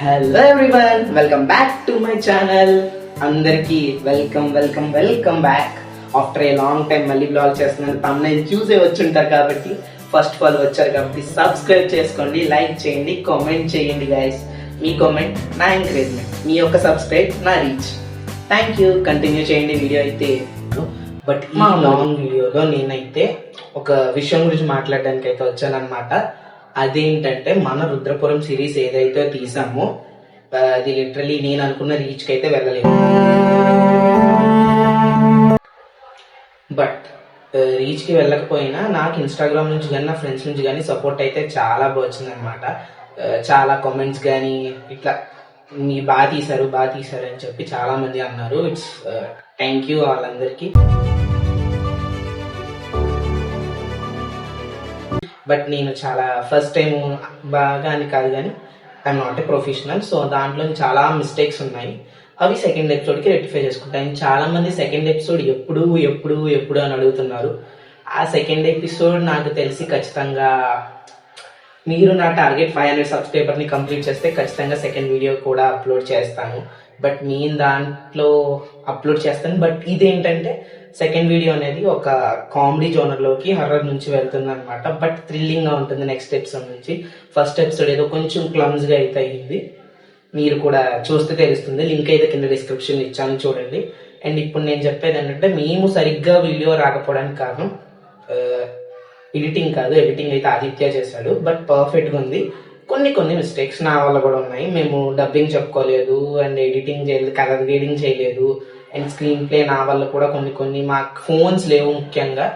Hello everyone, welcome back to my channel. అందరికి welcome back. After a long time మళ్ళీ blog చేస్తున్నాను. Thumbnail చూసే వచ్చుంటారు కాబట్టి, ఫస్ట్ ఆఫ్ ఆల్ వచ్చారు కాబట్టి సబ్స్క్రైబ్ చేసుకోండి, లైక్ చేయండి, కామెంట్ చేయండి గైస్. మీ కామెంట్ నా ఎంకరేజ్మెంట్, మీ యొక్క సబ్స్క్రైబ్ నా రీచ్. Thank you. కంటిన్యూ చేయండి వీడియో అయితే. బట్ ఈ లాంగ్ వీడియోలో నేనైతే ఒక విషయం గురించి మాట్లాడడానికి అయితే వచ్చానమాట. అదేంటంటే, మన రుద్రపురం సిరీస్ ఏదైతే తీసామో అది లిటరలీ నేను అనుకున్న రీచ్కి అయితే వెళ్ళలేదు. బట్ రీచ్కి వెళ్ళకపోయినా నాకు ఇన్స్టాగ్రామ్ నుంచి కానీ నా ఫ్రెండ్స్ నుంచి కానీ సపోర్ట్ అయితే చాలా బాగా వచ్చిందనమాట. చాలా కామెంట్స్ కానీ ఇట్లా మీ బాగా తీశారు అని చెప్పి చాలా మంది అన్నారు. ఇట్స్ థ్యాంక్ యూ వాళ్ళందరికీ. బట్ నేను చాలా ఫస్ట్ టైం బాగా అని కాదు కానీ I'm not a professional. So దాంట్లో చాలా మిస్టేక్స్ ఉన్నాయి. అవి సెకండ్ ఎపిసోడ్కి రెక్టిఫై చేసుకుంటాను. చాలా మంది సెకండ్ ఎపిసోడ్ ఎప్పుడు అని అడుగుతున్నారు. ఆ సెకండ్ ఎపిసోడ్ నాకు తెలిసి ఖచ్చితంగా మీరు నా టార్గెట్ 500 సబ్స్క్రైబర్ని కంప్లీట్ చేస్తే ఖచ్చితంగా సెకండ్ వీడియో కూడా అప్లోడ్ చేస్తాను. బట్ నేను దాంట్లో అప్లోడ్ చేస్తాను. బట్ ఇదేంటంటే సెకండ్ వీడియో అనేది ఒక కామెడీ జోనర్లోకి హర్రర్ నుంచి వెళ్తుంది అనమాట. బట్ థ్రిల్లింగ్గా ఉంటుంది నెక్స్ట్ ఎపిసోడ్ నుంచి. ఫస్ట్ ఎపిసోడ్ ఏదో కొంచెం క్లమ్స్గా అయితే అయ్యింది. మీరు కూడా చూస్తే తెలుస్తుంది. లింక్ అయితే కింద డిస్క్రిప్షన్ ఇచ్చాను, చూడండి. అండ్ ఇప్పుడు నేను చెప్పేది ఏంటంటే, మేము సరిగ్గా వీడియో రాకపోవడానికి కారణం ఎడిటింగ్ కాదు. ఎడిటింగ్ అయితే ఆదిత్య చేశాడు, బట్ పర్ఫెక్ట్గా ఉంది. కొన్ని మిస్టేక్స్ నా వల్ల కూడా ఉన్నాయి. మేము డబ్బింగ్ చెప్పుకోలేదు, అండ్ ఎడిటింగ్ చేయలేదు, కలర్ రీడింగ్ చేయలేదు, అండ్ స్క్రీన్ ప్లే నా వల్ల కూడా కొన్ని మాకు ఫోన్స్ లేవు. ముఖ్యంగా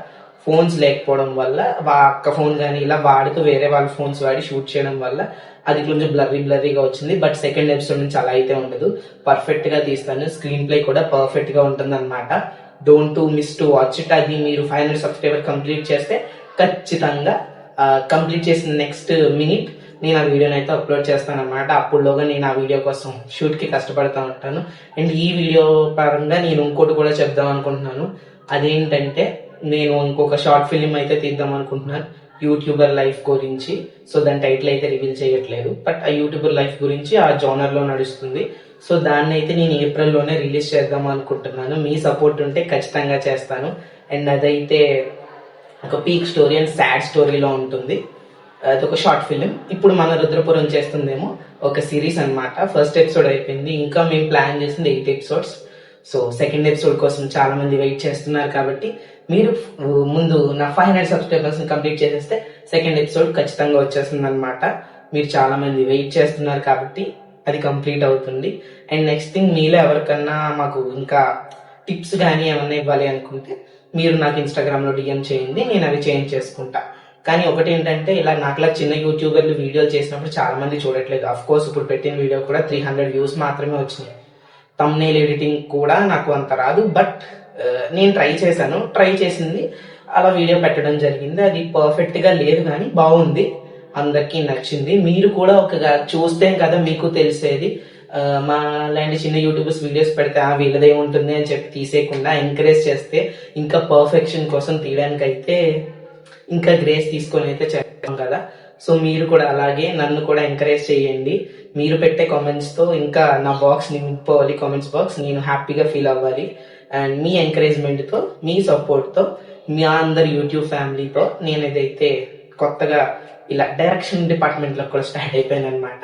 ఫోన్స్ లేకపోవడం వల్ల అక్క ఫోన్ కానీ ఇలా వాడుతూ వేరే వాళ్ళ ఫోన్స్ వాడి షూట్ చేయడం వల్ల అది కొంచెం బ్లర్రీగా వచ్చింది. బట్ సెకండ్ ఎపిసోడ్ నుంచి అలా అయితే ఉండదు. పర్ఫెక్ట్ గా తీస్తాను. స్క్రీన్ ప్లే కూడా పర్ఫెక్ట్ గా ఉంటుంది అనమాట. Don't to miss to watch it. అది మీరు 500 సబ్స్క్రైబర్ కంప్లీట్ చేస్తే ఖచ్చితంగా కంప్లీట్ చేసిన నెక్స్ట్ మినిట్ నేను ఆ వీడియోని అయితే అప్లోడ్ చేస్తాను అనమాట. అప్పుడులోగా నేను ఆ వీడియో కోసం షూట్కి కష్టపడుతూ ఉంటాను. అండ్ ఈ వీడియో పరంగా నేను ఇంకోటి కూడా చెప్దాం అనుకుంటున్నాను. అదేంటంటే, నేను ఇంకొక షార్ట్ ఫిలిం అయితే తీద్దాం అనుకుంటున్నాను యూట్యూబర్ లైఫ్ గురించి. సో దాని టైటిల్ అయితే రివీల్ చేయట్లేదు, బట్ ఆ యూట్యూబర్ లైఫ్ గురించి ఆ జోనర్లో నడుస్తుంది. సో దాన్ని అయితే నేను ఏప్రిల్లోనే రిలీజ్ చేద్దాం అనుకుంటున్నాను. మీ సపోర్ట్ ఉంటే ఖచ్చితంగా చేస్తాను. అండ్ అదైతే ఒక పీక్ స్టోరీ అండ్ సాడ్ స్టోరీలో ఉంటుంది. అదొక షార్ట్ ఫిలిం. ఇప్పుడు మన రుద్రపురం చేస్తుందేమో ఒక సిరీస్ అనమాట. ఫస్ట్ ఎపిసోడ్ అయిపోయింది. ఇంకా మేము ప్లాన్ చేసింది 8 ఎపిసోడ్స్. సో సెకండ్ ఎపిసోడ్ కోసం చాలా మంది వెయిట్ చేస్తున్నారు కాబట్టి మీరు ముందు నా 500 సబ్స్క్రైబర్స్ కంప్లీట్ చేసేస్తే సెకండ్ ఎపిసోడ్ ఖచ్చితంగా వచ్చేస్తుంది అనమాట. మీరు చాలా మంది వెయిట్ చేస్తున్నారు కాబట్టి అది కంప్లీట్ అవుతుంది. అండ్ నెక్స్ట్ థింగ్, మీలో ఎవరికన్నా మాకు ఇంకా టిప్స్ కానీ ఏమన్నా ఇవ్వాలి అనుకుంటే మీరు నాకు ఇన్స్టాగ్రామ్లో డిఎం చేయండి, నేను అవి చేంజ్ చేసుకుంటా. కానీ ఒకటి ఏంటంటే, ఇలా నాకులా చిన్న యూట్యూబర్లు వీడియోలు చేసినప్పుడు చాలా మంది చూడట్లేదు. అఫ్ కోర్స్ ఇప్పుడు పెట్టిన వీడియో కూడా 300 వ్యూస్ మాత్రమే వచ్చినాయి. థంబ్నెయిల్ ఎడిటింగ్ కూడా నాకు అంత రాదు. బట్ నేను ట్రై చేసింది అలా వీడియో పెట్టడం జరిగింది. అది పర్ఫెక్ట్ గా లేదు కానీ బాగుంది, అందరికీ నచ్చింది. మీరు కూడా ఒక చూస్తే కదా మీకు తెలిసేది. మా లాంటి చిన్న యూట్యూబర్స్ వీడియోస్ పెడితే వీళ్ళదే ఉంటుంది అని చెప్పి తీసేయకుండా ఎంకరేజ్ చేస్తే ఇంకా పర్ఫెక్షన్ కోసం తీయడానికి అయితే ఇంకా గ్రేస్ తీసుకొని అయితే చేస్తాం కదా. సో మీరు కూడా అలాగే నన్ను కూడా ఎంకరేజ్ చేయండి. మీరు పెట్టే కామెంట్స్ తో ఇంకా నా బాక్స్ నింపుకోవాలి, కామెంట్స్ బాక్స్. నేను హ్యాపీగా ఫీల్ అవ్వాలి. అండ్ మీ ఎంకరేజ్మెంట్ తో, మీ సపోర్ట్ తో, మీ అందరి యూట్యూబ్ ఫ్యామిలీతో నేను ఏదైతే కొత్తగా ఇలా డైరెక్షన్ డిపార్ట్మెంట్ లో కూడా స్టార్ట్ అయిపోయాను అనమాట.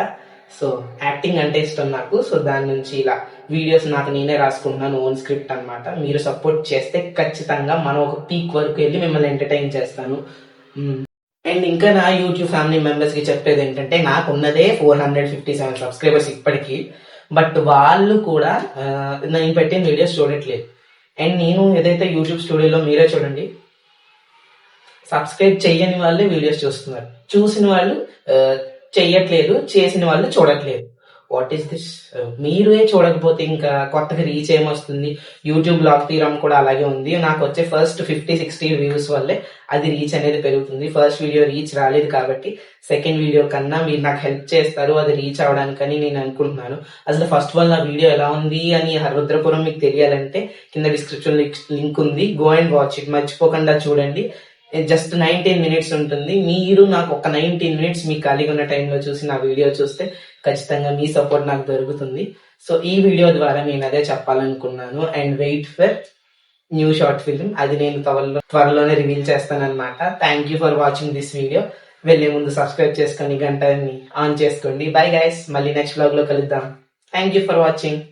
సో యాక్టింగ్ అంటే ఇష్టం నాకు. సో దాని నుంచి ఇలా వీడియోస్ నాకు నేనే రాసుకుంటున్నాను, ఓన్ స్క్రిప్ట్ అనమాట. మీరు సపోర్ట్ చేస్తే ఖచ్చితంగా మనం ఒక పీక్ వరకు వెళ్ళి మిమ్మల్ని ఎంటర్టైన్ చేస్తాను. అండ్ ఇంకా నా యూట్యూబ్ ఫ్యామిలీ మెంబర్స్ కి చెప్పేది ఏంటంటే, నాకు ఉన్నదే 457 సబ్స్క్రైబర్స్ ఇప్పటికీ. బట్ వాళ్ళు కూడా నేను పెట్టిన వీడియోస్ చూడట్లేదు. అండ్ నేను ఏదైతే యూట్యూబ్ స్టూడియోలో మీరే చూడండి, సబ్స్క్రైబ్ చెయ్యని వాళ్ళే వీడియోస్ చూస్తున్నారు, చూసిన వాళ్ళు చెయ్యట్లేదు, చేసిన వాళ్ళు చూడట్లేదు. What is this? మీరే చూడకపోతే ఇంకా కొత్తగా రీచ్ ఏమొస్తుంది? యూట్యూబ్ లాగ్ తీయడం కూడా అలాగే ఉంది. నాకు వచ్చే ఫస్ట్ 50-60 వ్యూస్ వల్లే అది రీచ్ అనేది పెరుగుతుంది. ఫస్ట్ వీడియో రీచ్ రాలేదు కాబట్టి సెకండ్ వీడియో కన్నా మీరు నాకు హెల్ప్ చేస్తారు అది రీచ్ అవడానికని నేను అనుకుంటున్నాను. అసలు ఫస్ట్ వన్ నా వీడియో ఎలా ఉంది అని రుద్రపురం మీకు తెలియాలంటే కింద డిస్క్రిప్షన్ లింక్ ఉంది, గో అండ్ వాచ్ ఇట్. మర్చిపోకుండా చూడండి. జస్ట్ 19 మినిట్స్ ఉంటుంది. మీరు నాకు ఒక 19 మినిట్స్ మీ ఖాళీగా ఉన్న టైంలో చూసి నా వీడియో చూస్తే ఖచ్చితంగా మీ సపోర్ట్ నాకు దొరుకుతుంది. సో ఈ వీడియో ద్వారా నేను అదే చెప్పాలనుకున్నాను. And wait for new short film, అది నేను త్వరలోనే రివీల్ చేస్తానన్నమాట. Thank you for watching this video. వెళ్ళే ముందు సబ్స్క్రైబ్ చేసుకొని గంటని ఆన్ చేసుకోండి. బై గైస్, మళ్ళీ నెక్స్ట్ వ్లాగ్ లో కలుద్దాం. Thank you for watching.